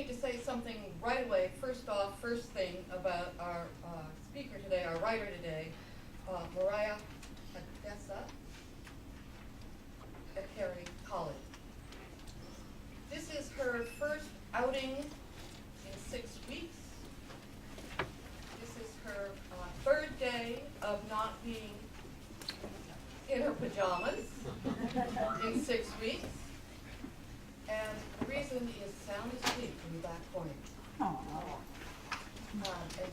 need to say something right away. First off, first thing about our speaker today, our writer today, Mariahadessa, Ekere, Tallie. This is her first outing in 6 weeks. This is her third day of not being in her pajamas in 6 weeks. And the reason is sound asleep in the back corner. And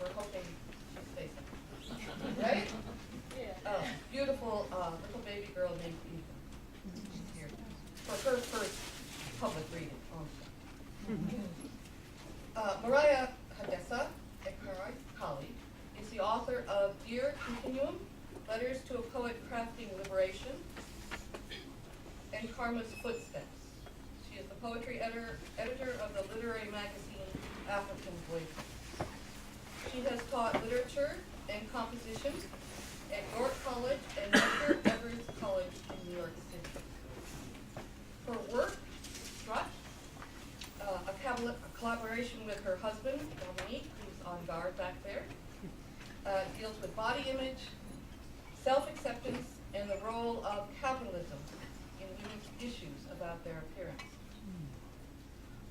we're hoping she stays there. Right? Yeah. Oh, beautiful little baby girl named Eva. She's here for her first public reading. Mariahadessa, Ekere, Tallie, is the author of Dear Continuum, Letters to a Poet Crafting Liberation, and Karma's Footsteps. She is the poetry editor of the literary magazine African Voices. She has taught literature and composition at York College and Medgar Evers College in New York City. Her work, Strut, a collaboration with her husband, Dominique, who's on guard back there, deals with body image, self-acceptance, and the role of capitalism in women's issues about their appearance.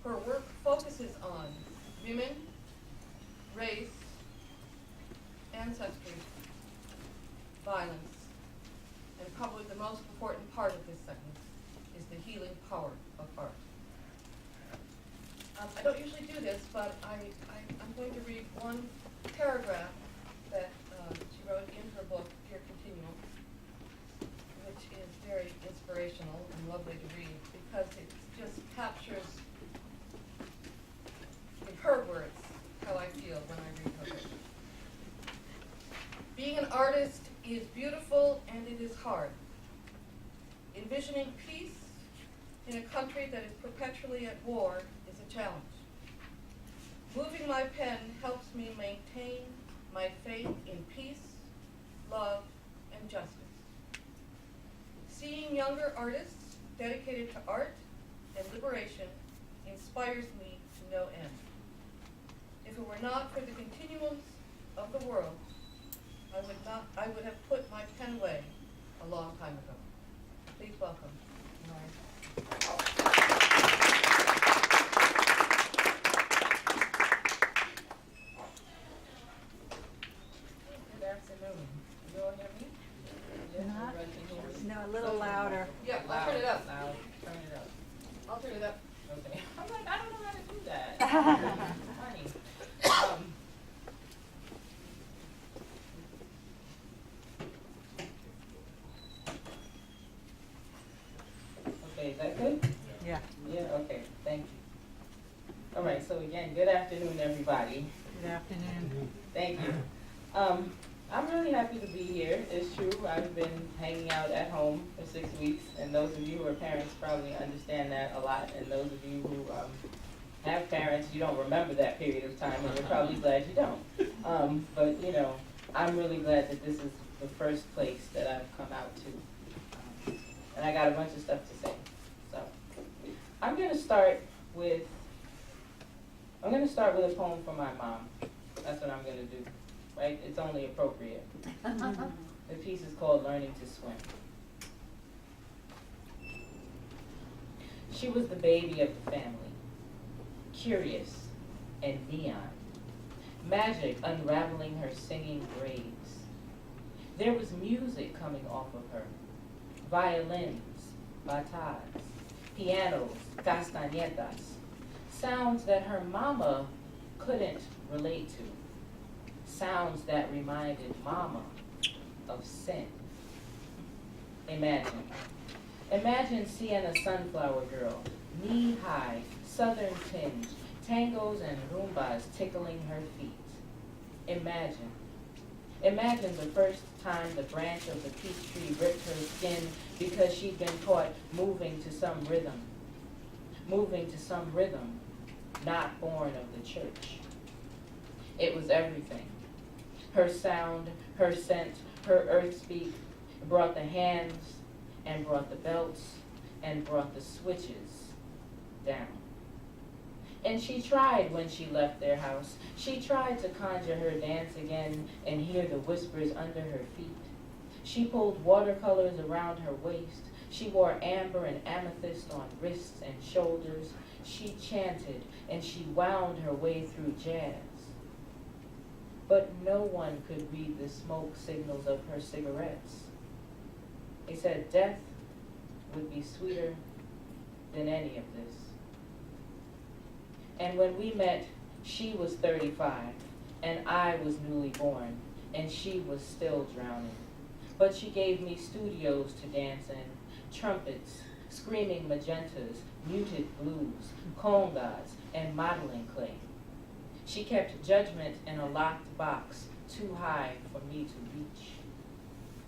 Her work focuses on women, race, ancestry, violence, and probably the most important part of this segment is the healing power of art. I don't usually do this, but I'm going to read one paragraph that she wrote in her book, Dear Continuum, which is very inspirational and lovely to read because it just captures, in her words, how I feel when I read her book. Being an artist is beautiful and it is hard. Envisioning peace in a country that is perpetually at war is a challenge. Moving my pen helps me maintain my faith in peace, love, and justice. Seeing younger artists dedicated to art and liberation inspires me to no end. If it were not for the continuums of the world, I would have put my pen away a long time ago. Please welcome Mariah. Good afternoon. You all hear me? Yes, No, a little louder. Yeah, I'll turn it up. Loud. Turn it up. I'll turn it up. Okay. I'm like, I don't know how to do that. Funny. Okay, is that good? Yeah. Yeah, okay, thank you. All right, so again, good afternoon, everybody. Good afternoon. Thank you. I'm really happy to be here. It's true, I've been hanging out at home for 6 weeks, and those of you who are parents probably understand that a lot, and those of you who have parents, you don't remember that period of time, and you're probably glad you don't. But, you know, I'm really glad that this is the first place that I've come out to. And I got a bunch of stuff to say. So, I'm going to start with a poem from my mom. That's what I'm going to do. Right? It's only appropriate. The piece is called Learning to Swim. She was the baby of the family, curious and neon, magic unraveling her singing braids. There was music coming off of her, violins, batas, pianos, castañetas, sounds that her mama couldn't relate to. Sounds that reminded mama of sin. Imagine seeing a sunflower girl, knee-high, southern tinge, tangos and rumbas tickling her feet. Imagine the first time the branch of the peach tree ripped her skin because she'd been caught moving to some rhythm, not born of the church. It was everything. Her sound, her scent, her earth speak brought the hands and brought the belts and brought the switches down. And she tried when she left their house. She tried to conjure her dance again and hear the whispers under her feet. She pulled watercolors around her waist. She wore amber and amethyst on wrists and shoulders. She chanted and she wound her way through jazz. But no one could read the smoke signals of her cigarettes. He said death would be sweeter than any of this. And when we met, she was 35, and I was newly born, and she was still drowning. But she gave me studios to dance in, trumpets, screaming magentas, muted blues, congas, and modeling clay. She kept judgment in a locked box, too high for me to reach.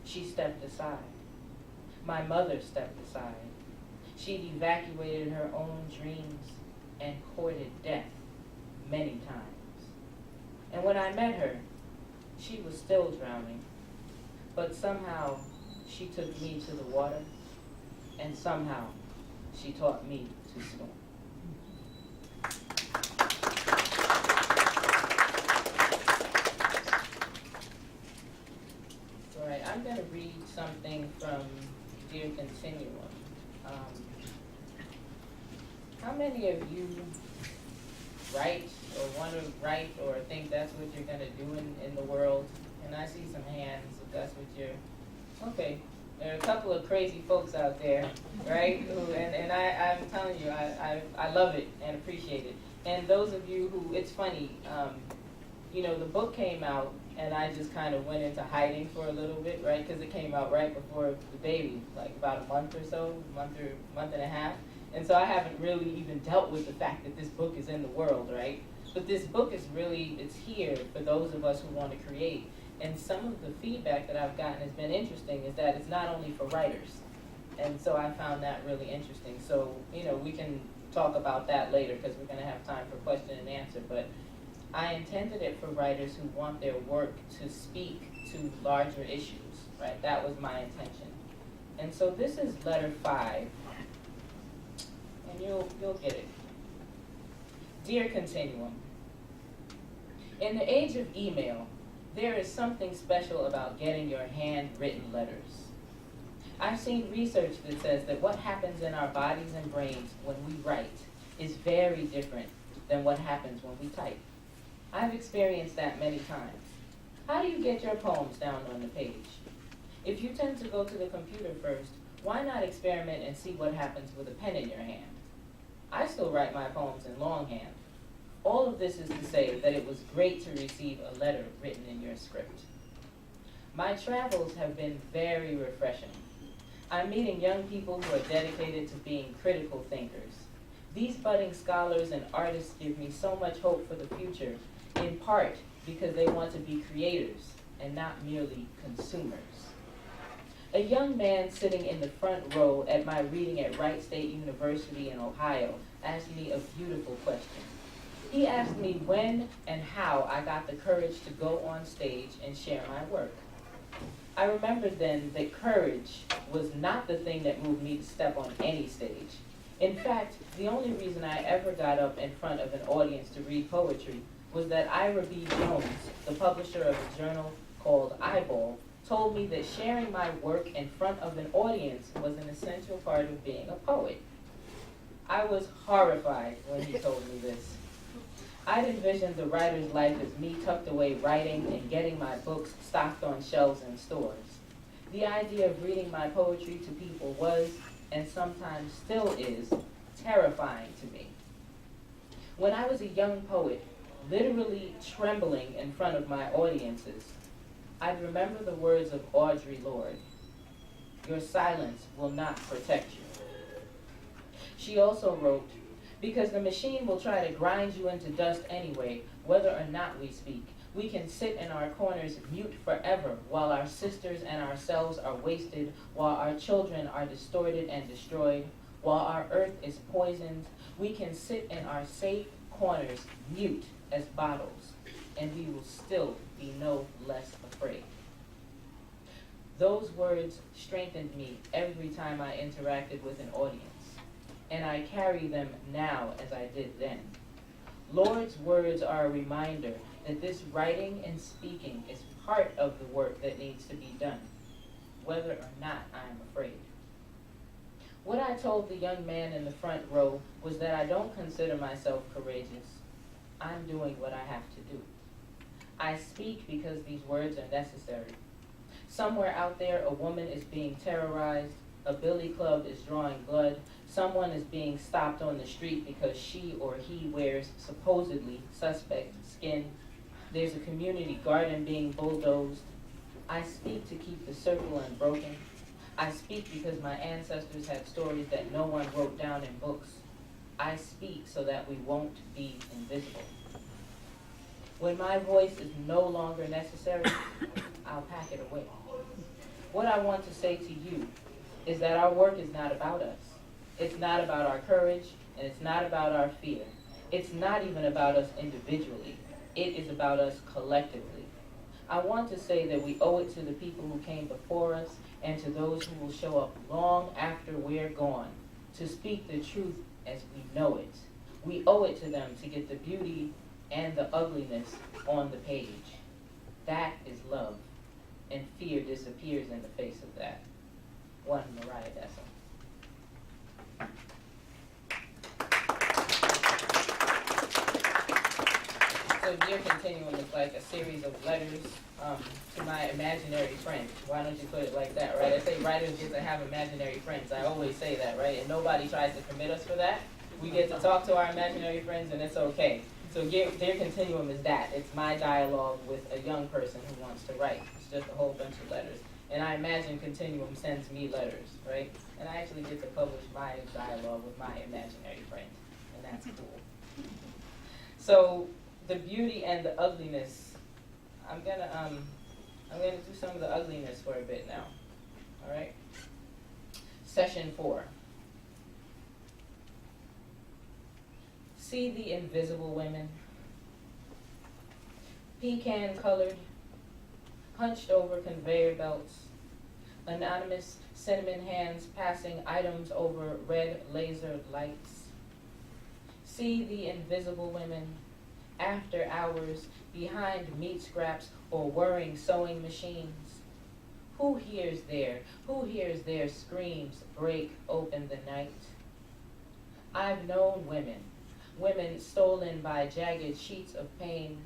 She stepped aside. My mother stepped aside. She'd evacuated her own dreams and courted death many times. And when I met her, she was still drowning, but somehow she took me to the water, and somehow she taught me to swim. All right, I'm going to read something from Dear Continuum. How many of you write or want to write or think that's what you're going to do in the world? And I see some hands if that's what you're, okay. There are a couple of crazy folks out there, right? And I'm telling you, I love it and appreciate it. And those of you who, it's funny, you know, the book came out and I just kind of went into hiding for a little bit, right? Because it came out right before the baby, like about a month or so, month and a half. And so I haven't really even dealt with the fact that this book is in the world, right? But this book is really, it's here for those of us who want to create. And some of the feedback that I've gotten has been interesting is that it's not only for writers. And so I found that really interesting. So, you know, we can talk about that later because we're going to have time for question and answer. But I intended it for writers who want their work to speak to larger issues, right? That was my intention. And so this is letter 5. And you'll get it. Dear Continuum, in the age of email, there is something special about getting your handwritten letters. I've seen research that says that what happens in our bodies and brains when we write is very different than what happens when we type. I've experienced that many times. How do you get your poems down on the page? If you tend to go to the computer first, why not experiment and see what happens with a pen in your hand? I still write my poems in longhand. All of this is to say that it was great to receive a letter written in your script. My travels have been very refreshing. I'm meeting young people who are dedicated to being critical thinkers. These budding scholars and artists give me so much hope for the future, in part because they want to be creators and not merely consumers. A young man sitting in the front row at my reading at Wright State University in Ohio asked me a beautiful question. He asked me when and how I got the courage to go on stage and share my work. I remembered then that courage was not the thing that moved me to step on any stage. In fact, the only reason I ever got up in front of an audience to read poetry was that Ira B. Jones, the publisher of a journal called Eyeball, told me that sharing my work in front of an audience was an essential part of being a poet. I was horrified when he told me this. I'd envisioned the writer's life as me tucked away writing and getting my books stocked on shelves in stores. The idea of reading my poetry to people was, and sometimes still is, terrifying to me. When I was a young poet, literally trembling in front of my audiences, I'd remember the words of Audre Lorde, "Your silence will not protect you." She also wrote, "Because the machine will try to grind you into dust anyway, whether or not we speak. We can sit in our corners mute forever while our sisters and ourselves are wasted, while our children are distorted and destroyed, while our earth is poisoned. We can sit in our safe corners mute as bottles, and we will still be no less afraid." Those words strengthened me every time I interacted with an audience, and I carry them now as I did then. Lord's words are a reminder that this writing and speaking is part of the work that needs to be done, whether or not I am afraid. What I told the young man in the front row was that I don't consider myself courageous. I'm doing what I have to do. I speak because these words are necessary. Somewhere out there, a woman is being terrorized, a billy club is drawing blood, someone is being stopped on the street because she or he wears supposedly suspect skin. There's a community garden being bulldozed. I speak to keep the circle unbroken. I speak because my ancestors had stories that no one wrote down in books. I speak so that we won't be invisible. When my voice is no longer necessary, I'll pack it away. What I want to say to you is that our work is not about us. It's not about our courage, and it's not about our fear. It's not even about us individually. It is about us collectively. I want to say that we owe it to the people who came before us and to those who will show up long after we're gone to speak the truth as we know it. We owe it to them to get the beauty and the ugliness on the page. That is love, and fear disappears in the face of that. One Mariahadessa. So Dear Continuum is like a series of letters to my imaginary friend. Why don't you put it like that, right? I say writers get to have imaginary friends. I always say that, right? And nobody tries to commit us for that. We get to talk to our imaginary friends, and it's okay. So Dear Continuum is that. It's my dialogue with a young person who wants to write. It's just a whole bunch of letters. And I imagine Continuum sends me letters, right? And I actually get to publish my dialogue with my imaginary friend, and that's cool. So the beauty and the ugliness, I'm gonna do some of the ugliness for a bit now. All right? Session 4. See the invisible women, pecan-colored, hunched over conveyor belts, anonymous cinnamon hands passing items over red laser lights. See the invisible women, after hours, behind meat scraps or whirring sewing machines. Who hears their screams break open the night? I've known women stolen by jagged sheets of pain,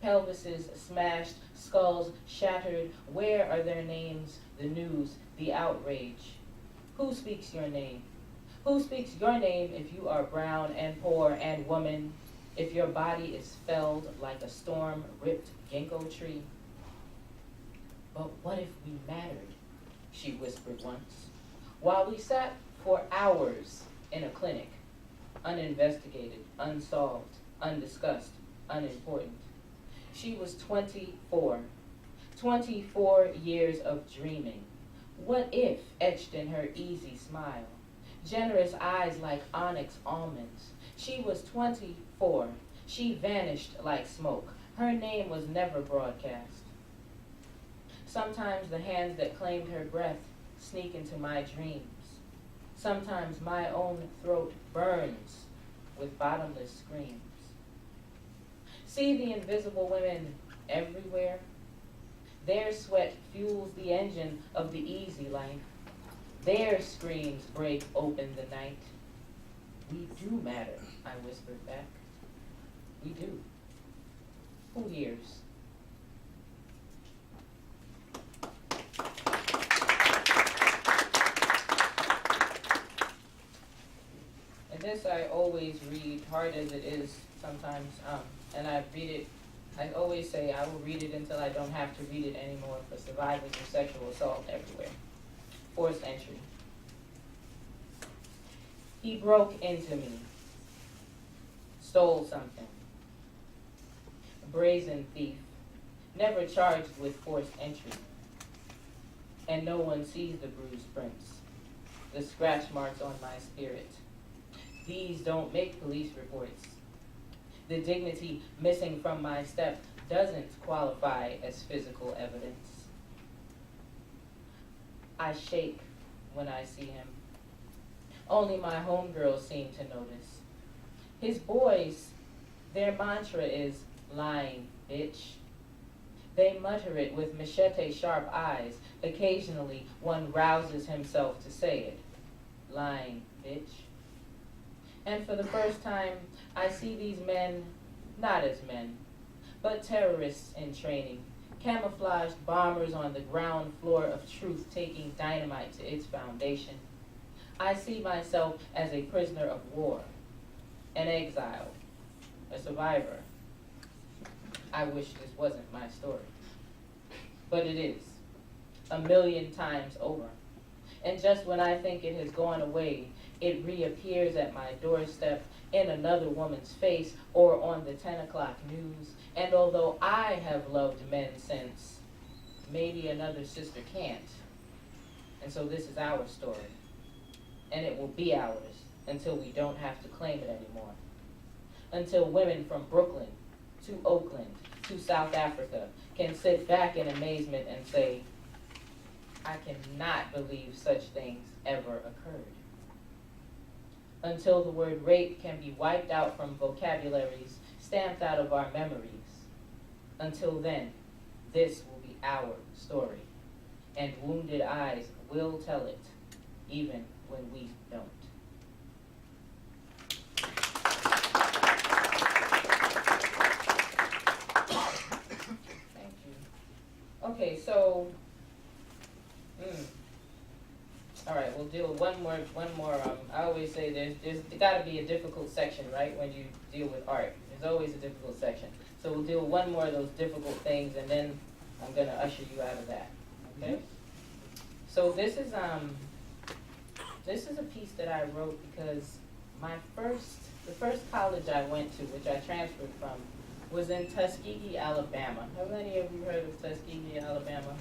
pelvises smashed, skulls shattered. Where are their names, the news, the outrage? Who speaks your name? Who speaks your name if you are brown and poor and woman, if your body is felled like a storm-ripped ginkgo tree? But what if we mattered, she whispered once, while we sat for hours in a clinic, uninvestigated, unsolved, undiscussed, unimportant. She was 24 years of dreaming. What if, etched in her easy smile, generous eyes like onyx almonds. She was 24. She vanished like smoke. Her name was never broadcast. Sometimes the hands that claimed her breath sneak into my dreams. Sometimes my own throat burns with bottomless screams. See the invisible women everywhere. Their sweat fuels the engine of the easy life. Their screams break open the night. We do matter, I whispered back. We do. Who hears? And this I always read, hard as it is sometimes, and I read it, I always say I will read it until I don't have to read it anymore for survivors of sexual assault everywhere. Forced entry. He broke into me, stole something. A brazen thief, never charged with forced entry. And no one sees the bruised prints, the scratch marks on my spirit. These don't make police reports. The dignity missing from my step doesn't qualify as physical evidence. I shake when I see him. Only my homegirls seem to notice. His boys Their mantra is, lying, bitch. They mutter it with machete-sharp eyes. Occasionally, one rouses himself to say it. Lying, bitch. And for the first time, I see these men not as men, but terrorists in training, camouflaged bombers on the ground floor of truth taking dynamite to its foundation. I see myself as a prisoner of war, an exile, a survivor. I wish this wasn't my story. But it is, 1,000,000 times over. And just when I think it has gone away, it reappears at my doorstep in another woman's face or on the 10 o'clock news. And although I have loved men since, maybe another sister can't. And so this is our story. And it will be ours until we don't have to claim it anymore. Until women from Brooklyn to Oakland to South Africa can sit back in amazement and say, I cannot believe such things ever occurred. Until the word rape can be wiped out from vocabularies, stamped out of our memories. Until then, this will be our story, and wounded eyes will tell it, even when we don't. Thank you. Okay, so, all right, we'll deal with one more. I always say there's got to be a difficult section, right, when you deal with art. There's always a difficult section. So we'll deal with one more of those difficult things, and then I'm going to usher you out of that, okay? So this is a piece that I wrote because the first college I went to, which I transferred from, was in Tuskegee, Alabama. Have any of you heard of Tuskegee, Alabama?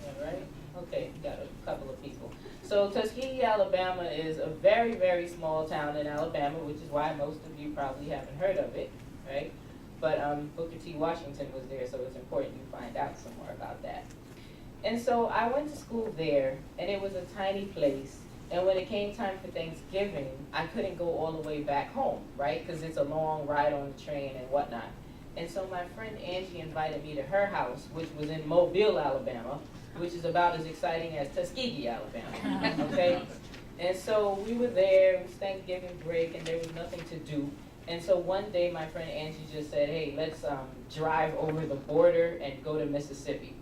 Yeah, right? Okay, got a couple of people. So Tuskegee, Alabama is a very, very small town in Alabama, which is why most of you probably haven't heard of it, right? But Booker T. Washington was there, so it's important you find out some more about that. And so I went to school there, and it was a tiny place. And when it came time for Thanksgiving, I couldn't go all the way back home, right? Because it's a long ride on the train and whatnot. And so my friend Angie invited me to her house, which was in Mobile, Alabama, which is about as exciting as Tuskegee, Alabama, okay? And so we were there, it was Thanksgiving break, and there was nothing to do. And so one day my friend Angie just said, hey, let's drive over the border and go to Mississippi.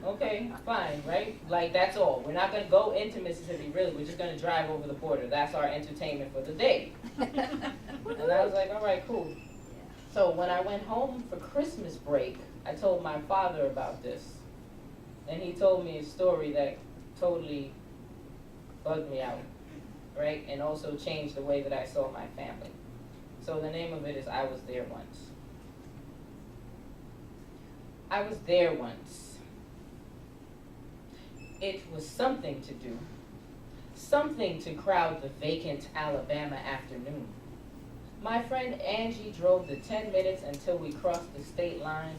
Okay, fine, right? Like, that's all. We're not going to go into Mississippi, really. We're just going to drive over the border. That's our entertainment for the day. And I was like, all right, cool. So when I went home for Christmas break, I told my father about this. And he told me a story that totally bugged me out, right? And also changed the way that I saw my family. So the name of it is I Was There Once. I was there once. It was something to do, something to crowd the vacant Alabama afternoon. My friend Angie drove the 10 minutes until we crossed the state line,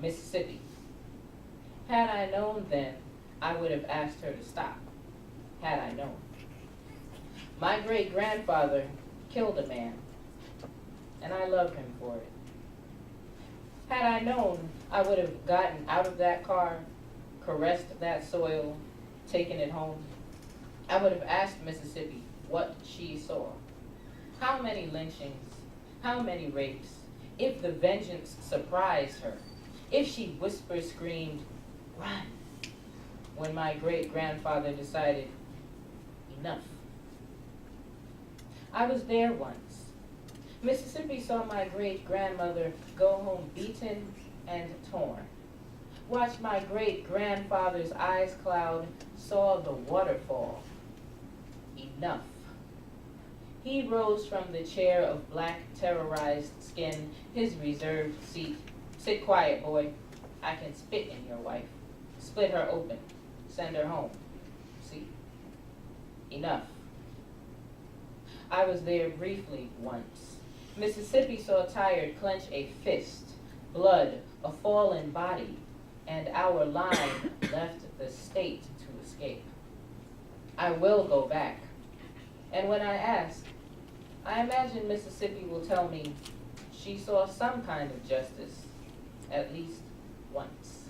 Mississippi. Had I known then, I would have asked her to stop, had I known. My great-grandfather killed a man, and I love him for it. Had I known, I would have gotten out of that car, caressed that soil, taken it home. I would have asked Mississippi what she saw. How many lynchings, how many rapes, if the vengeance surprised her, if she whisper screamed, run, when my great-grandfather decided, enough. I was there once. Mississippi saw my great-grandmother go home beaten and torn. Watched my great-grandfather's eyes cloud, saw the waterfall. Enough. He rose from the chair of black terrorized skin, his reserved seat. Sit quiet, boy. I can spit in your wife. Split her open. Send her home. See? Enough. I was there briefly once. Mississippi saw Tired clench a fist, blood, a fallen body, and our line left the state to escape. I will go back. And when I ask, I imagine Mississippi will tell me she saw some kind of justice at least once.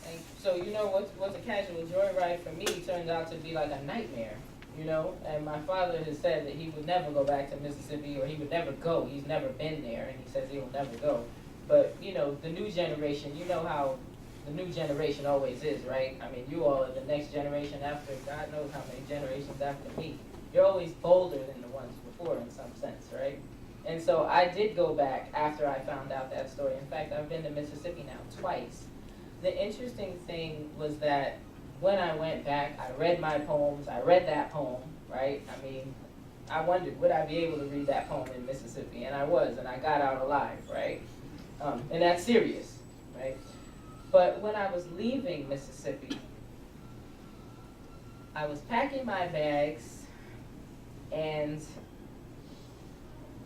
And so you know what's a casual joyride for me turned out to be like a nightmare, you know? And my father has said that he would never go back to Mississippi, or he would never go. He's never been there, and he says he will never go. But, you know, the new generation, you know how the new generation always is, right? I mean, you all are the next generation after, God knows how many generations after me. You're always bolder than the ones before in some sense, right? And so I did go back after I found out that story. In fact, I've been to Mississippi now twice. The interesting thing was that when I went back, I read my poems. I read that poem, right? I mean, I wondered, would I be able to read that poem in Mississippi? And I was, and I got out alive, right? And that's serious, right? But when I was leaving Mississippi, I was packing my bags, and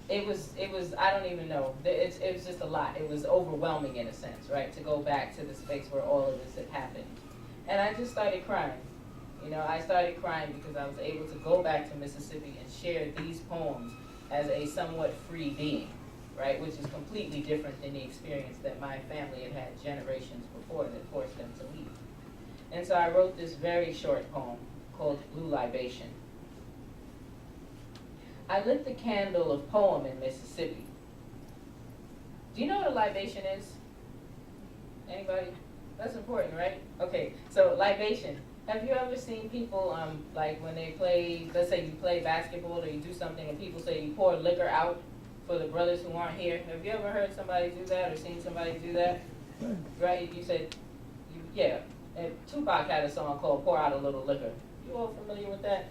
it was I don't even know, it was just a lot. It was overwhelming in a sense, right, to go back to the space where all of this had happened. And I just started crying. You know, I started crying because I was able to go back to Mississippi and share these poems as a somewhat free being, right, which is completely different than the experience that my family had had generations before that forced them to leave. And so I wrote this very short poem called Blue Libation. I lit the candle of poem in Mississippi. Do you know what a libation is? Anybody? That's important, right? Okay, so libation. Have you ever seen people, like when they play, let's say you play basketball or you do something and people say you pour liquor out for the brothers who aren't here? Have you ever heard somebody do that or seen somebody do that? Right? You said, yeah. And Tupac had a song called Pour Out a Little Liquor. You all familiar with that?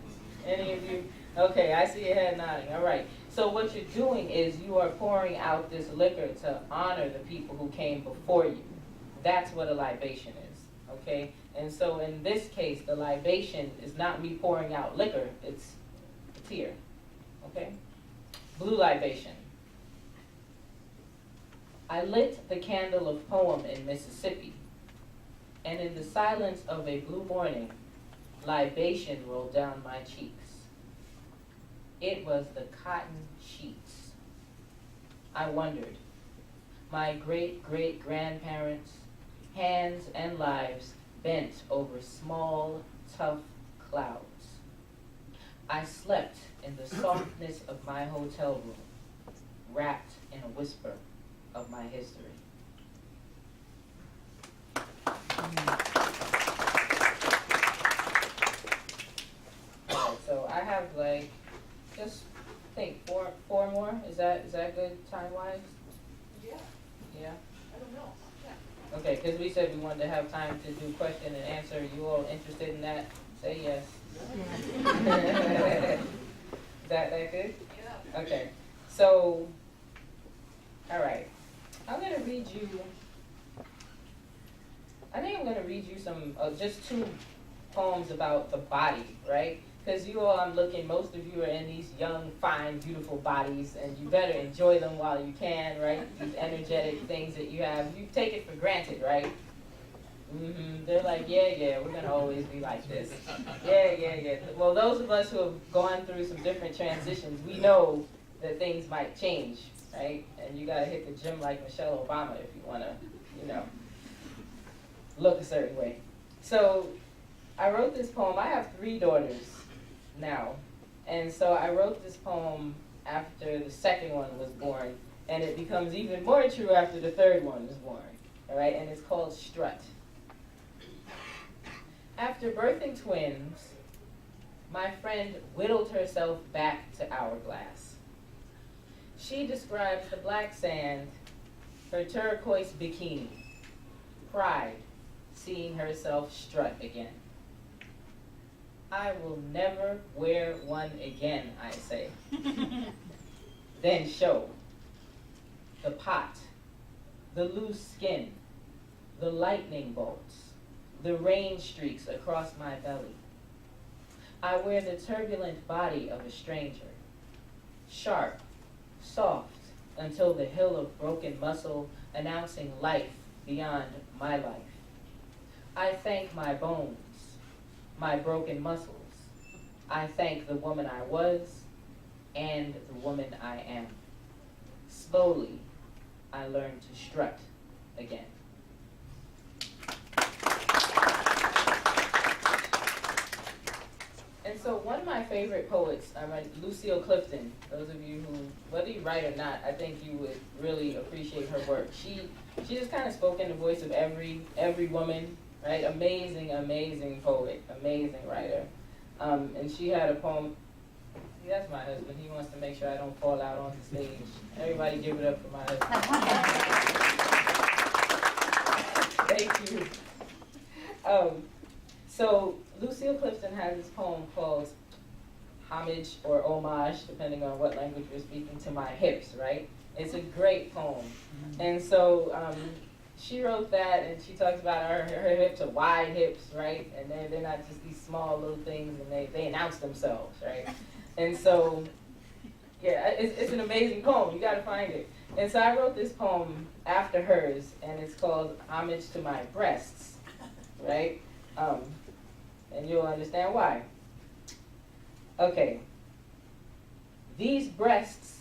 Any of you? Okay, I see your head nodding. All right. So what you're doing is you are pouring out this liquor to honor the people who came before you. That's what a libation is, okay? And so in this case, the libation is not me pouring out liquor, it's a tear, okay? Blue libation. I lit the candle of poem in Mississippi, and in the silence of a blue morning, libation rolled down my cheeks. It was the cotton sheets. I wondered, my great-great-grandparents, hands and lives bent over small, tough clouds. I slept in the softness of my hotel room, wrapped in a whisper of my history. Right, so I have just think four more. Is that good time wise? Yeah, Yeah. I don't know. Yeah. Okay, because we said we wanted to have time to do question and answer. You all interested in that? Say yes. Is that good? Yeah. Okay. So, all right. I'm going to read you, I think I'm going to read you some, just two poems about the body, right? Because you all, I'm looking, most of you are in these young, fine, beautiful bodies, and you better enjoy them while you can, right? These energetic things that you have, you take it for granted, right? They're like, yeah, we're going to always be like this. Yeah. Well, those of us who have gone through some different transitions, we know that things might change, right? And you got to hit the gym like Michelle Obama if you want to, look a certain way. So I wrote this poem. I have 3 daughters now. And so I wrote this poem after the second one was born. And it becomes even more true after the third one is born. All right? And it's called Strut. After birthing twins, my friend whittled herself back to hourglass. She describes the black sand, her turquoise bikini, pride, seeing herself strut again. I will never wear one again, I say. Then show the pot, the loose skin, the lightning bolts, the rain streaks across my belly. I wear the turbulent body of a stranger, sharp, soft, until the hill of broken muscle announcing life beyond my life. I thank my bones, my broken muscles. I thank the woman I was and the woman I am. Slowly, I learned to strut again. And so one of my favorite poets, Lucille Clifton, those of you who, whether you write or not, I think you would really appreciate her work. She just kind of spoke in the voice of every woman, right? Amazing, amazing poet, amazing writer. And she had a poem. See, that's my husband. He wants to make sure I don't fall out on the stage. Everybody give it up for my husband. Thank you. So Lucille Clifton has this poem called Homage or Homage, depending on what language you're speaking, to my hips, right? It's a great poem. And so she wrote that, and she talks about her hips are wide hips, right? And they're not just these small little things, and they announce themselves, right? And so, yeah, it's an amazing poem. You got to find it. And so I wrote this poem after hers, and it's called Homage to My Breasts, right? And you'll understand why. Okay. These breasts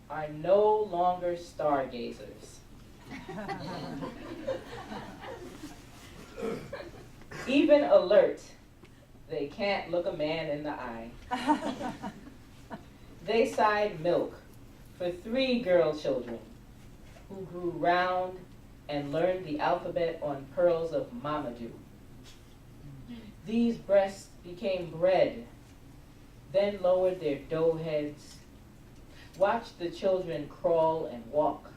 are no longer stargazers. Even alert, they can't look a man in the eye. They sighed milk for 3 girl children who grew round and learned the alphabet on pearls of Mamadou. These breasts became bread, then lowered their dough heads, watched the children crawl and walk.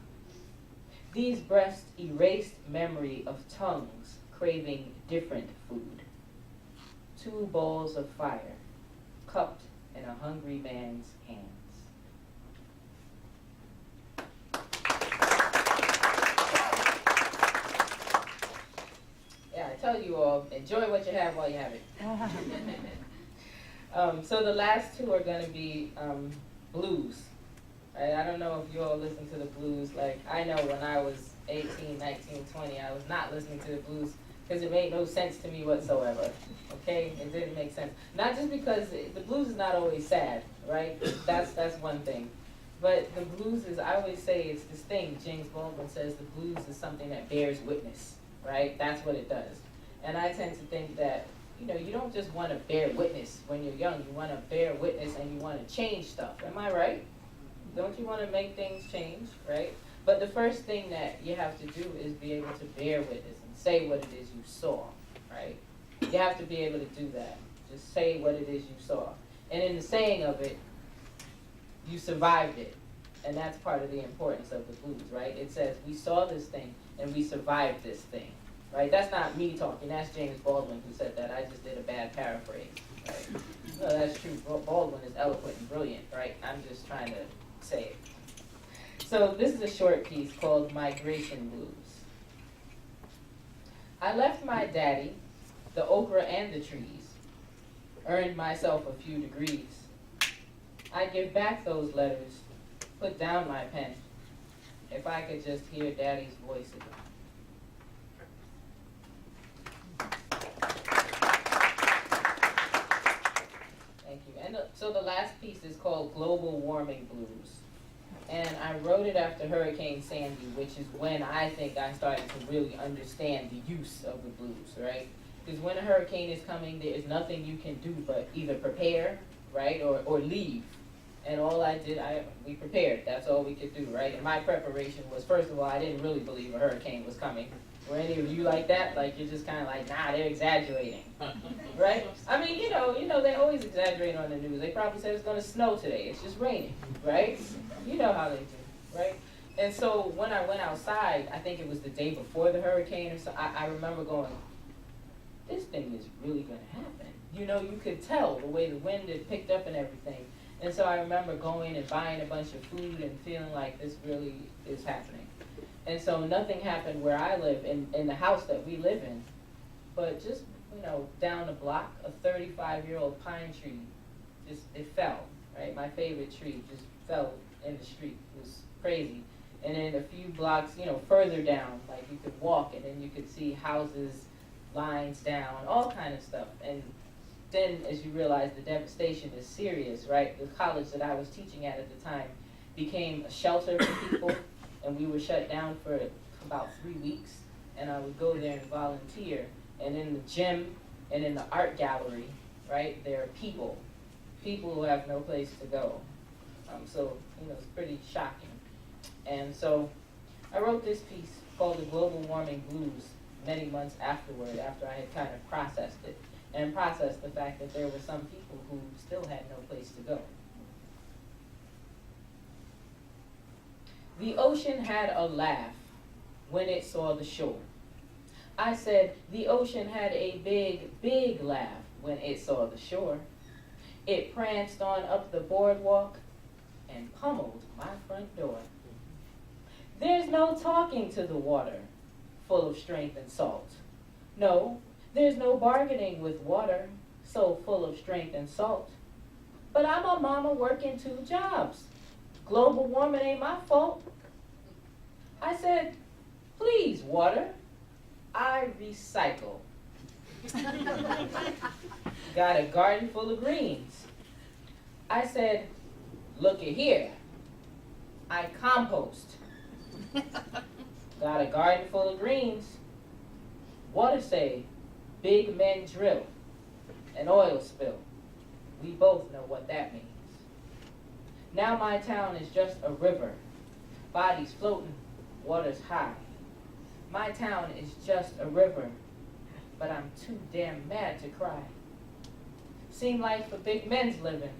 These breasts erased memory of tongues craving different food. 2 balls of fire, cupped in a hungry man's hands. Yeah, I tell you all, enjoy what you have while you have it. So the last 2 are going to be blues. Right? I don't know if you all listen to the blues. Like, I know when I was 18, 19, 20, I was not listening to the blues because it made no sense to me whatsoever. Okay? It didn't make sense. Not just because the blues is not always sad, right? That's one thing. But the blues is, I always say, it's this thing, James Baldwin says the blues is something that bears witness, right? That's what it does. And I tend to think that, you know, you don't just want to bear witness when you're young. You want to bear witness and you want to change stuff. Am I right? Don't you want to make things change, right? But the first thing that you have to do is be able to bear witness and say what it is you saw, right? You have to be able to do that. Just say what it is you saw. And in the saying of it, you survived it. And that's part of the importance of the blues, right? It says, we saw this thing and we survived this thing, right? That's not me talking. That's James Baldwin who said that. I just did a bad paraphrase, right? No, that's true. Baldwin is eloquent and brilliant, right? I'm just trying to say it. So this is a short piece called Migration Blues. I left my daddy, the okra and the trees, earned myself a few degrees. I give back those letters, put down my pen, if I could just hear daddy's voice again. Thank you. And so the last piece is called Global Warming Blues. And I wrote it after Hurricane Sandy, which is when I think I started to really understand the use of the blues, right? Because when a hurricane is coming, there is nothing you can do but either prepare, right, or leave. And all I did, we prepared. That's all we could do, right? And my preparation was, first of all, I didn't really believe a hurricane was coming. Were any of you like that? Like, you're just kind of like, nah, they're exaggerating, right? I mean, you know, they always exaggerate on the news. They probably said it's going to snow today. It's just raining, right? You know how they do, right? And so when I went outside, I think it was the day before the hurricane, or so, I remember going, this thing is really going to happen. You know, you could tell the way the wind had picked up and everything. And so I remember going and buying a bunch of food and feeling like this really is happening. And so nothing happened where I live, in the house that we live in, but just, you know, down the block, a 35-year-old pine tree, just, it fell, right? My favorite tree just fell in the street. It was crazy. And then a few blocks, you know, further down, like you could walk and then you could see houses lines down, all kind of stuff. And then as you realize the devastation is serious, right? The college that I was teaching at the time became a shelter for people, and we were shut down for about 3 weeks. And I would go there and volunteer. And in the gym and in the art gallery, right, there are people who have no place to go. So, it's pretty shocking. And so I wrote this piece called The Global Warming Blues many months afterward, after I had kind of processed it, and processed the fact that there were some people who still had no place to go. The ocean had a laugh when it saw the shore. I said, the ocean had a big, big laugh when it saw the shore. It pranced on up the boardwalk and pummeled my front door. There's no talking to the water, full of strength and salt. No, there's no bargaining with water, so full of strength and salt. But I'm a mama working 2 jobs. Global warming ain't my fault. I said, please, water, I recycle. Got a garden full of greens. I said, look at here, I compost. Got a garden full of greens. Water say, big men drill, an oil spill. We both know what that means. Now my town is just a river, bodies floating, water's high. My town is just a river, but I'm too damn mad to cry. Seem like for big men's living,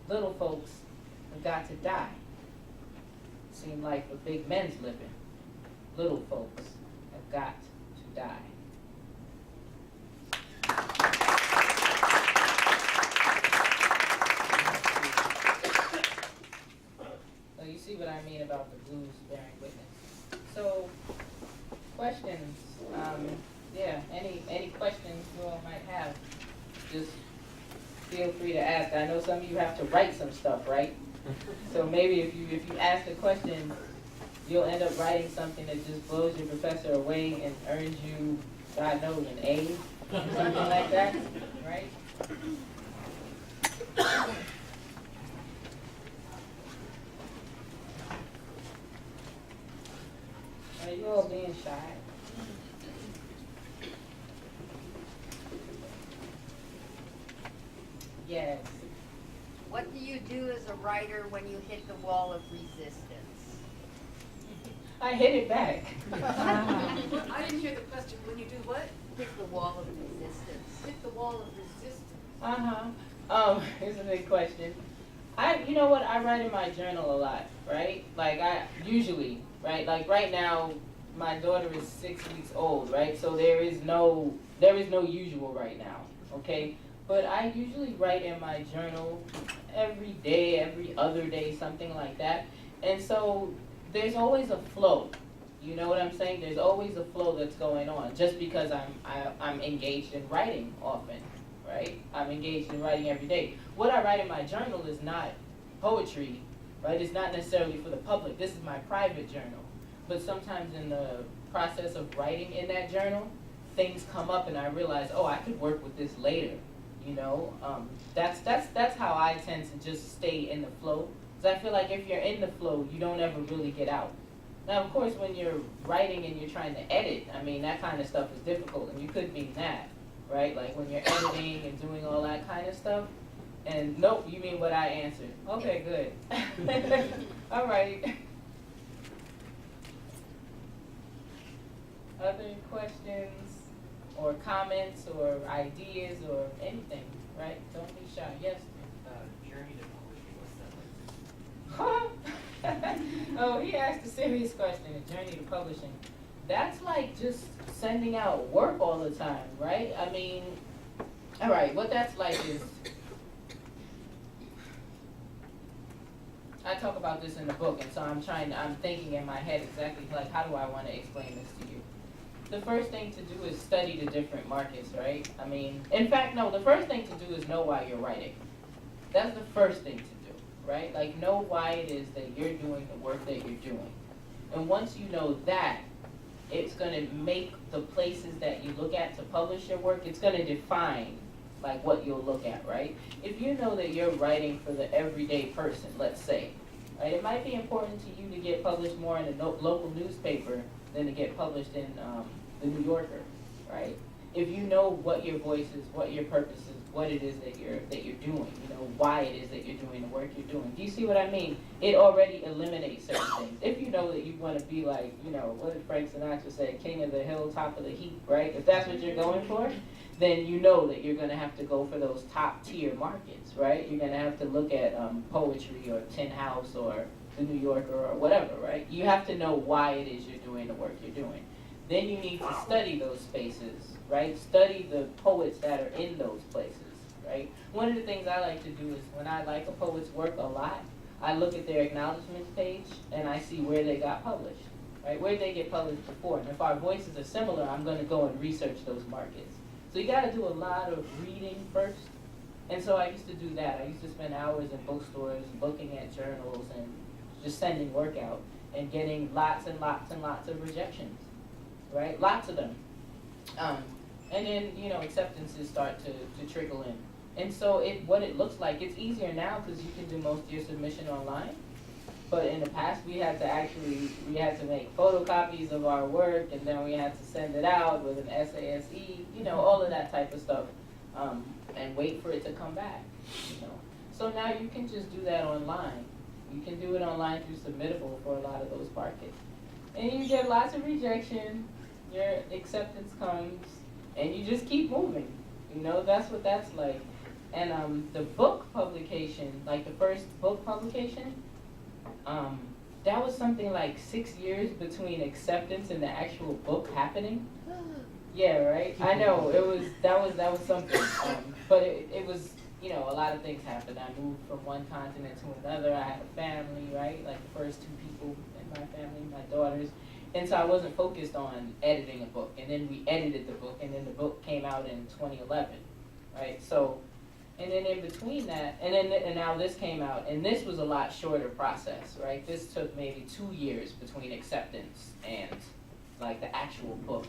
little folks have got to die. Seem like for big men's living, little folks have got to die. So you see what I mean about the blues bearing witness. So, questions? Any questions you all might have, just feel free to ask. I know some of you have to write some stuff, right? So maybe if you ask a question, you'll end up writing something that just blows your professor away and earns you, God knows, an A, or something like that, right? Are you all being shy? Yes. What do you do as a writer when you hit the wall of resistance? I hit it back. I didn't hear the question. When you do what? Hit the wall of resistance. Hit the wall of resistance. It's a big question. You know what? I write in my journal a lot, right? Like usually, right? Like right now, my daughter is 6 weeks old, right? So there is no usual right now, okay? But I usually write in my journal every day, every other day, something like that. And so there's always a flow. You know what I'm saying? There's always a flow that's going on just because I'm engaged in writing often, right? I'm engaged in writing every day. What I write in my journal is not poetry, right? It's not necessarily for the public. This is my private journal. But sometimes in the process of writing in that journal, things come up and I realize, oh, I could work with this later. You know, that's how I tend to just stay in the flow. Because I feel like if you're in the flow, you don't ever really get out. Now, of course, when you're writing and you're trying to edit, I mean, that kind of stuff is difficult. And you could mean that, right? Like when you're editing and doing all that kind of stuff. And nope, you mean what I answered. Okay, good. All right. Other questions or comments or ideas or anything, right? Don't be shy. Yes? Journey to publishing, what's that like? Oh, he asked a serious question, a journey to publishing. That's like just sending out work all the time, right? I mean, all right, what that's like is, I talk about this in the book, and so I'm thinking in my head exactly like, how do I want to explain this to you? The first thing to do is study the different markets, right? I mean, in fact, no, the first thing to do is know why you're writing. That's the first thing to do, right? Like, know why it is that you're doing the work that you're doing. And once you know that, It's gonna make the places that you look at to publish your work, it's gonna define like what you'll look at, right? If you know that you're writing for the everyday person, let's say, right, it might be important to you to get published more in a local newspaper than to get published in the New Yorker, right? If you know what your voice is, what your purpose is, what it is that you're doing, you know, why it is that you're doing the work you're doing. Do you see what I mean? It already eliminates certain things. If you know that you want to be like, you know, what did Frank Sinatra say, king of the hill, top of the heap, right? If that's what you're going for, then you know that you're going to have to go for those top tier markets, right? You're going to have to look at poetry or Tin House or the New Yorker or whatever, right? You have to know why it is you're doing the work you're doing. Then you need to study those spaces, right? Study the poets that are in those places, right? One of the things I like to do is when I like a poet's work a lot, I look at their acknowledgments page and I see where they got published, right? Where did they get published before? And if our voices are similar, I'm going to go and research those markets. So you got to do a lot of reading first. And so I used to do that. I used to spend hours in bookstores looking at journals and just sending work out and getting lots and lots and lots of rejections, right? Lots of them. And then, you know, acceptances start to trickle in. And so what it looks like, it's easier now because you can do most of your submission online. But in the past, we had to make photocopies of our work, and then we had to send it out with an SASE, you know, all of that type of stuff, and wait for it to come back, you know. So now you can just do that online. You can do it online through Submittable for a lot of those markets. And you get lots of rejection, your acceptance comes, and you just keep moving. You know, that's what that's like. And the book publication, like the first book publication, that was something like 6 years between acceptance and the actual book happening. Yeah, right. I know that was something. But it was, you know, a lot of things happened. I moved from one continent to another. I had a family, right? Like the first 2 people in my family, my daughters. And so I wasn't focused on editing a book. And then we edited the book, and then the book came out in 2011, right? So, and then in between that, and now this came out, and this was a lot shorter process, right? This took maybe 2 years between acceptance and like the actual book,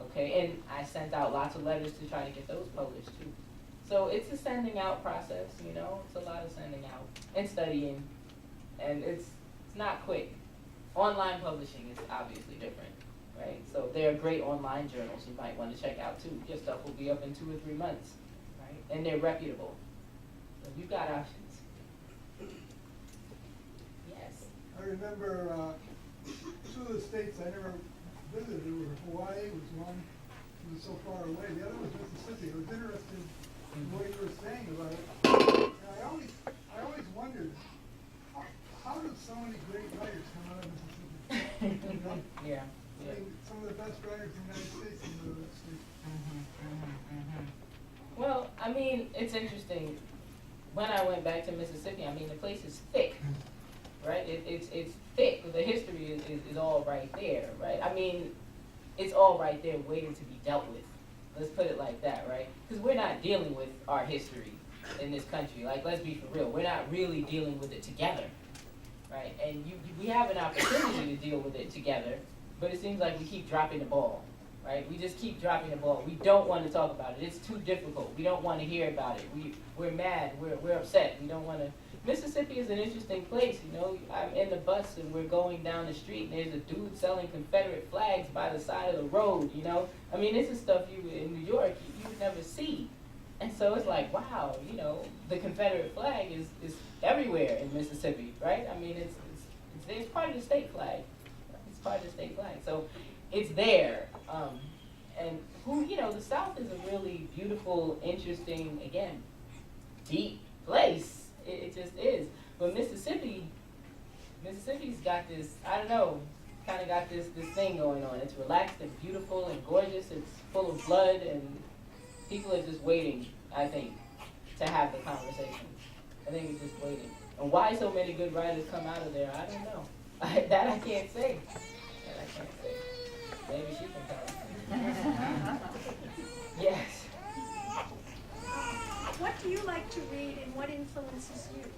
okay? And I sent out lots of letters to try to get those published too. So it's a sending out process, you know? It's a lot of sending out and studying, and it's not quick. Online publishing is obviously different, right? So there are great online journals you might want to check out too. Your stuff will be up in 2 or 3 months, right? And they're reputable. So you've got options. Yes. I remember 2 of the states I never visited were Hawaii was one, it was so far away. The other was Mississippi. I was interested in what you were saying about it. And I always wondered, how do so many great writers come out of Mississippi? You know? Yeah. I mean, some of the best writers in the United States come out of that state. Well, I mean, it's interesting. When I went back to Mississippi, I mean, the place is thick, right? It's thick. The history is all right there, right? I mean, it's all right there waiting to be dealt with. Let's put it like that, right? Because we're not dealing with our history in this country. Like, let's be for real. We're not really dealing with it together, right? And we have an opportunity to deal with it together, but it seems like we keep dropping the ball, right? We just keep dropping the ball. We don't want to talk about it. It's too difficult. We don't want to hear about it. We're mad. We're upset. We don't want to. Mississippi is an interesting place, you know. I'm in the bus and we're going down the street and there's a dude selling Confederate flags by the side of the road, you know. I mean, this is stuff you in New York you would never see. And so it's like, wow, you know, the Confederate flag is everywhere in Mississippi, right? I mean, it's part of the state flag. It's part of the state flag. So it's there. And you know, the South is a really beautiful, interesting, again, deep place. It just is. But Mississippi's got this, I don't know, kind of got this thing going on. It's relaxed and beautiful and gorgeous. It's full of blood, and people are just waiting, I think, to have the conversation. I think it's just waiting. And why so many good writers come out of there, I don't know. That I can't say. Maybe she can tell us. Yes. What do you like to read and what influences you?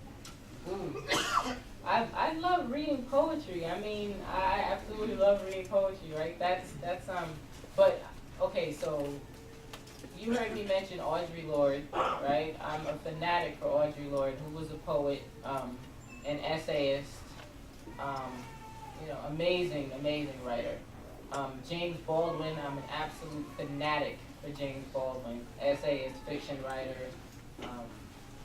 I love reading poetry. I mean, I absolutely love reading poetry, right? But, okay, so you heard me mention Audre Lorde, right? I'm a fanatic for Audre Lorde, who was a poet, an essayist, amazing, amazing writer. James Baldwin, I'm an absolute fanatic for James Baldwin, essayist, fiction writer,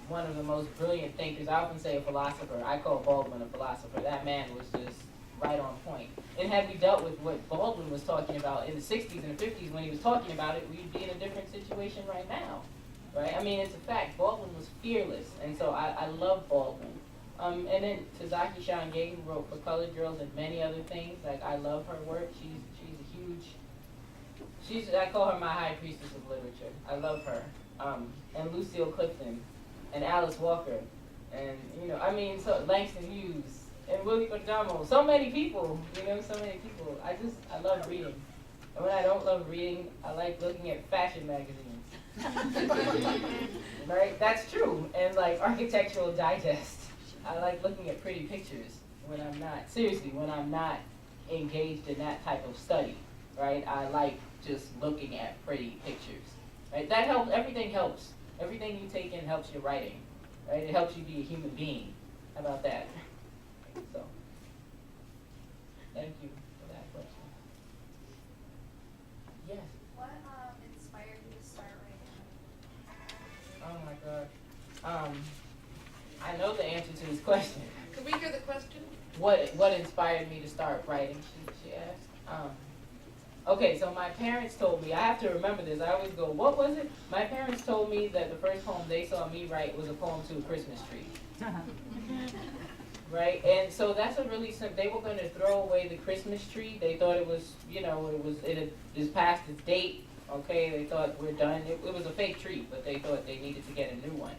one of the most brilliant thinkers. I often say a philosopher. I call Baldwin a philosopher. That man was just right on point. And had we dealt with what Baldwin was talking about in the 60s and the 50s when he was talking about it, we'd be in a different situation right now, right? I mean, it's a fact. Baldwin was fearless, and so I love Baldwin. And then Tazaki Shangye, who wrote For Colored Girls and many other things. Like, I love her work. I call her my high priestess of literature. I love her. And Lucille Clifton, and Alice Walker, and so Langston Hughes, and Willie Perdomo. So many people, so many people. I love reading. And when I don't love reading, I like looking at fashion magazines. Right? That's true. And like Architectural Digest. I like looking at pretty pictures when I'm not engaged in that type of study, right? I like just looking at pretty pictures, right? That helps, everything helps. Everything you take in helps your writing, right? It helps you be a human being. How about that? So, thank you for that question. Yes? What inspired you to start writing? Oh my God. I know the answer to this question. Could we hear the question? What inspired me to start writing, she asked. Okay, so my parents told me, I have to remember this, I always go, what was it? My parents told me that the first poem they saw me write was a poem to a Christmas tree. Right? And so that's a really simple, they were going to throw away the Christmas tree. They thought it was, it is past its date. Okay, they thought we're done. It was a fake tree, but they thought they needed to get a new one.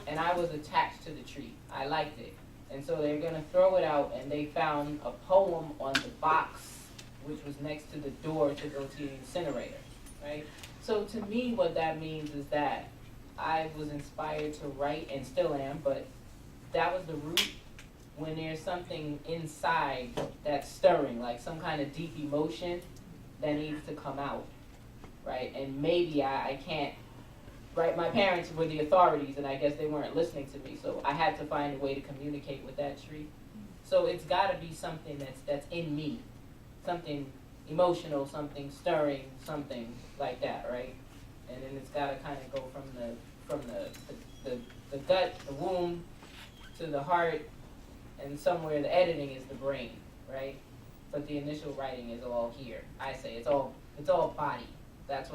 And I was attached to the tree. I liked it. And so they were going to throw it out, and they found a poem on the box, which was next to the door to go to the incinerator, right? So to me, what that means is that I was inspired to write, and still am, but that was the root. When there's something inside that's stirring, like some kind of deep emotion that needs to come out, right? And maybe I can't, right? My parents were the authorities, and I guess they weren't listening to me, so I had to find a way to communicate with that tree. So it's got to be something that's in me. Something emotional, something stirring, something like that, right? And then it's got to kind of go from the gut, the womb, to the heart, and somewhere the editing is the brain, right? But the initial writing is all here. I say it's all body. That's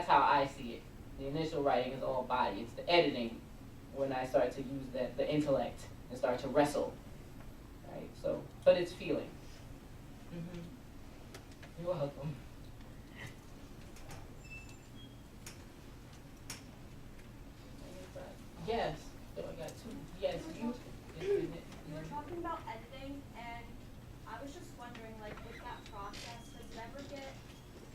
how I see it. The initial writing is all body. It's the editing when I start to use the intellect and start to wrestle, right? So, but it's feeling. Mm-hmm. You're welcome. Yes. So I got two. Yes, you. You were talking about editing, and I was just wondering, like, with that process, does it ever get,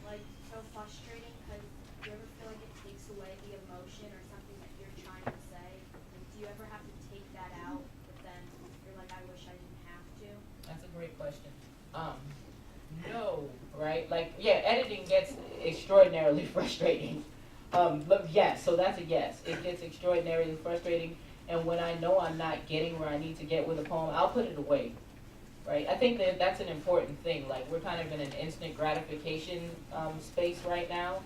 like, so frustrating? Because do you ever feel like it takes away the emotion or something that you're trying to say? Like, do you ever have to take that out, but then you're like, I wish I didn't have to? That's a great question. No, right? Like, yeah, editing gets extraordinarily frustrating. But yes, so that's a yes. It gets extraordinarily frustrating, and when I know I'm not getting where I need to get with a poem, I'll put it away, right? I think that's an important thing. Like, we're kind of in an instant gratification space right now,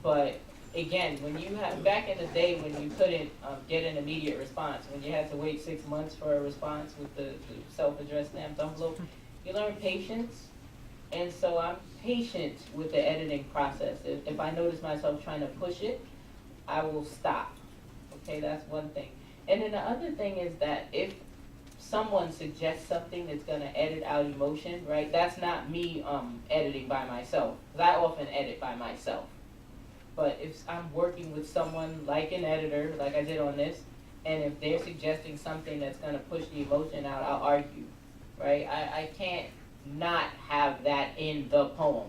but again, when you have, back in the day when you couldn't get an immediate response, when you had to wait 6 months for a response with the self-addressed stamped envelope, you learn patience. And so I'm patient with the editing process. If I notice myself trying to push it, I will stop. Okay, that's one thing. And then the other thing is that if someone suggests something that's going to edit out emotion, right, that's not me editing by myself. Because I often edit by myself. But if I'm working with someone like an editor, like I did on this, and if they're suggesting something that's going to push the emotion out, I'll argue, right? I can't not have that in the poem.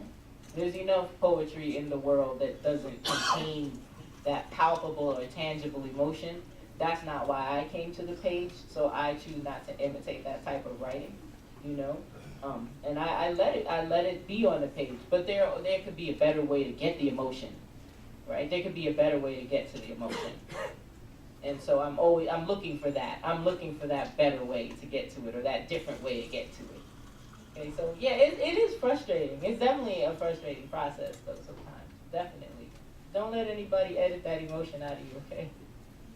There's enough poetry in the world that doesn't contain that palpable or tangible emotion That's not why I came to the page, so I choose not to imitate that type of writing, you know? And I let it be on the page, but there could be a better way to get the emotion, right? There could be a better way to get to the emotion. And so I'm looking for that. I'm looking for that better way to get to it, or that different way to get to it. Okay, so yeah, it is frustrating. It's definitely a frustrating process though sometimes, definitely. Don't let anybody edit that emotion out of you, okay?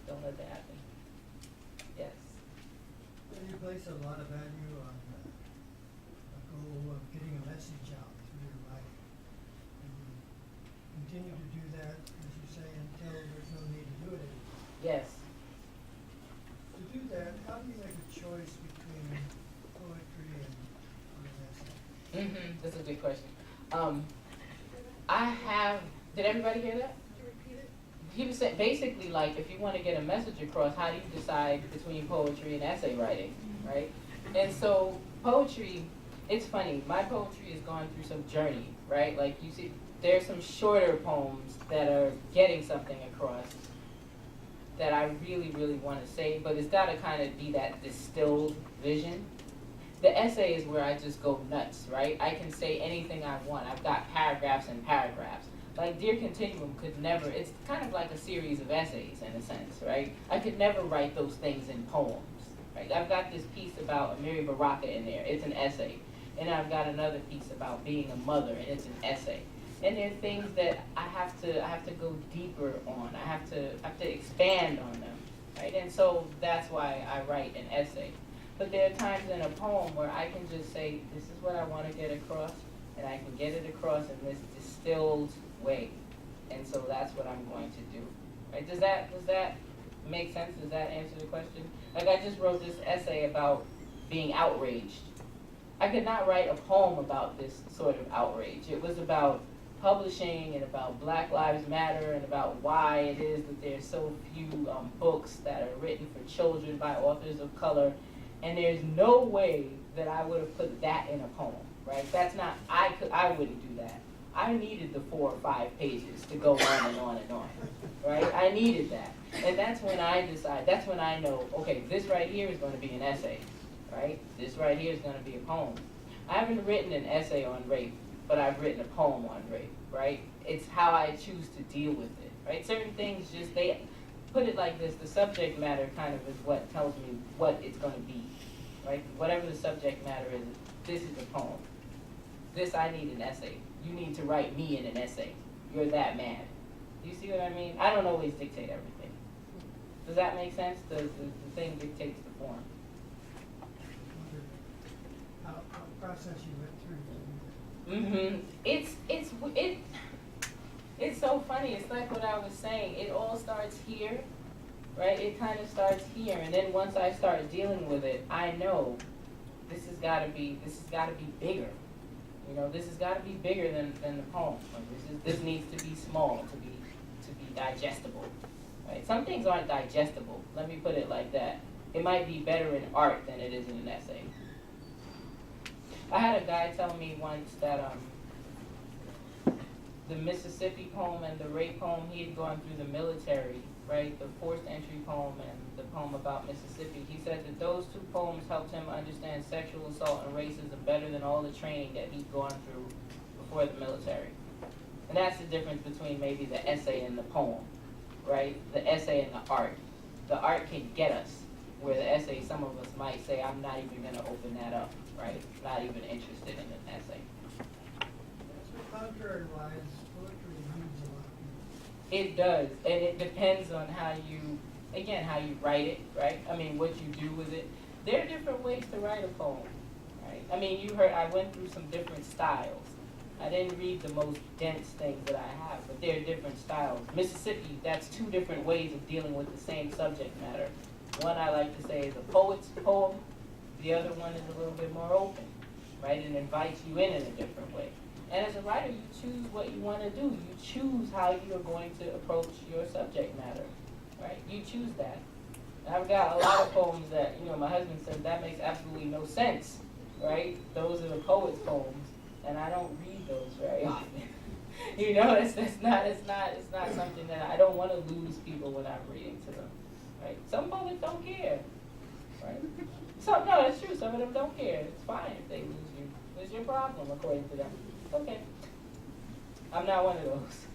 Don't let that happen. Yes. You place a lot of value on the goal of getting a message out through your writing. And you continue to do that, as you say, until there's no need to do it anymore. Yes. To do that, how do you make a choice between poetry and an essay? That's a good question. Did everybody hear that? He was saying, basically, like, if you want to get a message across, how do you decide between poetry and essay writing, right? And so, poetry, it's funny, my poetry has gone through some journey, right? Like, you see, there's some shorter poems that are getting something across that I really, really want to say, but it's got to kind of be that distilled vision. The essay is where I just go nuts, right? I can say anything I want. I've got paragraphs and paragraphs. Like Dear Continuum could never, it's kind of like a series of essays in a sense, right? I could never write those things in poems, right? I've got this piece about Amiri Baraka in there, it's an essay. And I've got another piece about being a mother, and it's an essay. And there are things that I have to go deeper on. I have to expand on them, right? And so that's why I write an essay. But there are times in a poem where I can just say, this is what I want to get across, and I can get it across in this distilled way. And so that's what I'm going to do. Right? Does that make sense? Does that answer the question? Like, I just wrote this essay about being outraged. I could not write a poem about this sort of outrage. It was about publishing and about Black Lives Matter and about why it is that there's so few books that are written for children by authors of color. And there's no way that I would have put that in a poem, right? That's not, I wouldn't do that. I needed the 4 or 5 pages to go on and on and on, right? I needed that. And that's when I decide, that's when I know, okay, this right here is going to be an essay, right? This right here is going to be a poem. I haven't written an essay on rape, but I've written a poem on rape, right? It's how I choose to deal with it, right? Certain things just, they put it like this, the subject matter kind of is what tells me what it's going to be, right? Whatever the subject matter is, this is a poem. This, I need an essay. You need to write me in an essay. You're that mad. Do you see what I mean? I don't always dictate everything. Does that make sense? The thing dictates the form. What process you went through. It's so funny. It's like what I was saying. It all starts here, right? It kind of starts here, and then once I start dealing with it, I know this has got to be bigger. You know, this has got to be bigger than the poem. Like this needs to be small to be digestible, right? Some things aren't digestible. Let me put it like that. It might be better in art than it is in an essay. I had a guy tell me once that the Mississippi poem and the rape poem, he had gone through the military, right? The forced entry poem and the poem about Mississippi. He said that those 2 poems helped him understand sexual assault and racism better than all the training that he'd gone through before the military. And that's the difference between maybe the essay and the poem, right? The essay and the art. The art can get us, where the essay, some of us might say, I'm not even going to open that up, right? Not even interested in an essay. So contrary-wise, poetry moves a lot of people. It does, and it depends on how you write it, right? I mean, what you do with it. There are different ways to write a poem, right? I mean, you heard I went through some different styles. I didn't read the most dense things that I have, but there are different styles. Mississippi, that's 2 different ways of dealing with the same subject matter. One I like to say is a poet's poem. The other one is a little bit more open, right? And invites you in a different way. And as a writer, you choose what you want to do. You choose how you are going to approach your subject matter, right? You choose that. And I've got a lot of poems that, you know, my husband says that makes absolutely no sense, right? Those are the poet's poems, and I don't read those very often. You know, it's not something that I don't want to lose people when I'm reading to them. right? Some public don't care, right? No, it's true. Some of them don't care. It's fine if they lose you. It's your problem, according to them. It's okay. I'm not one of those.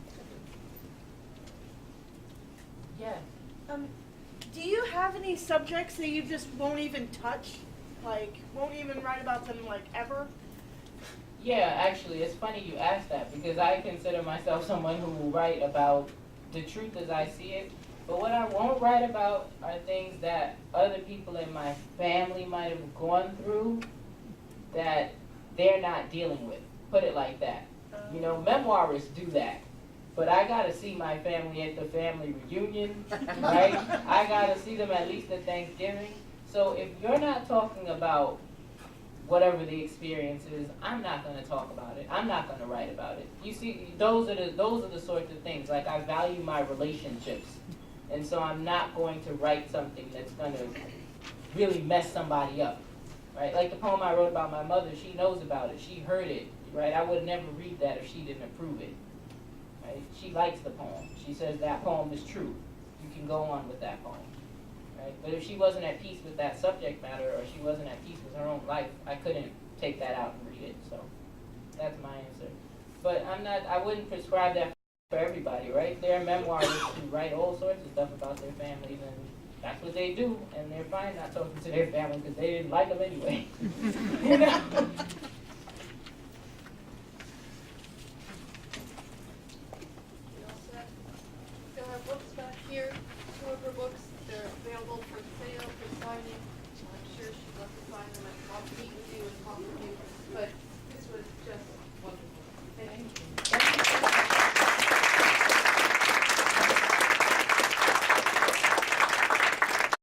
Yeah. Do you have any subjects that you just won't even touch? Like, won't even write about them, like, ever? Yeah, actually, it's funny you ask that because I consider myself someone who will write about the truth as I see it. But what I won't write about are things that other people in my family might have gone through that they're not dealing with. Put it like that. You know, memoirists do that. But I gotta see my family at the family reunion, right? I gotta see them at least at Thanksgiving. So if you're not talking about whatever the experience is, I'm not gonna talk about it. I'm not gonna write about it. You see, those are the sorts of things. Like, I value my relationships. And so I'm not going to write something that's gonna really mess somebody up, right? Like the poem I wrote about my mother, she knows about it. She heard it, right? I would never read that if she didn't approve it, right? She likes the poem. She says that poem is true. You can go on with that poem, right? But if she wasn't at peace with that subject matter or she wasn't at peace with her own life, I couldn't take that out and read it. So that's my answer. But I wouldn't prescribe that for everybody, right? There are memoirists who write all sorts of stuff about their families, and that's what they do, and they're fine not talking to their family because they didn't like them anyway. You know?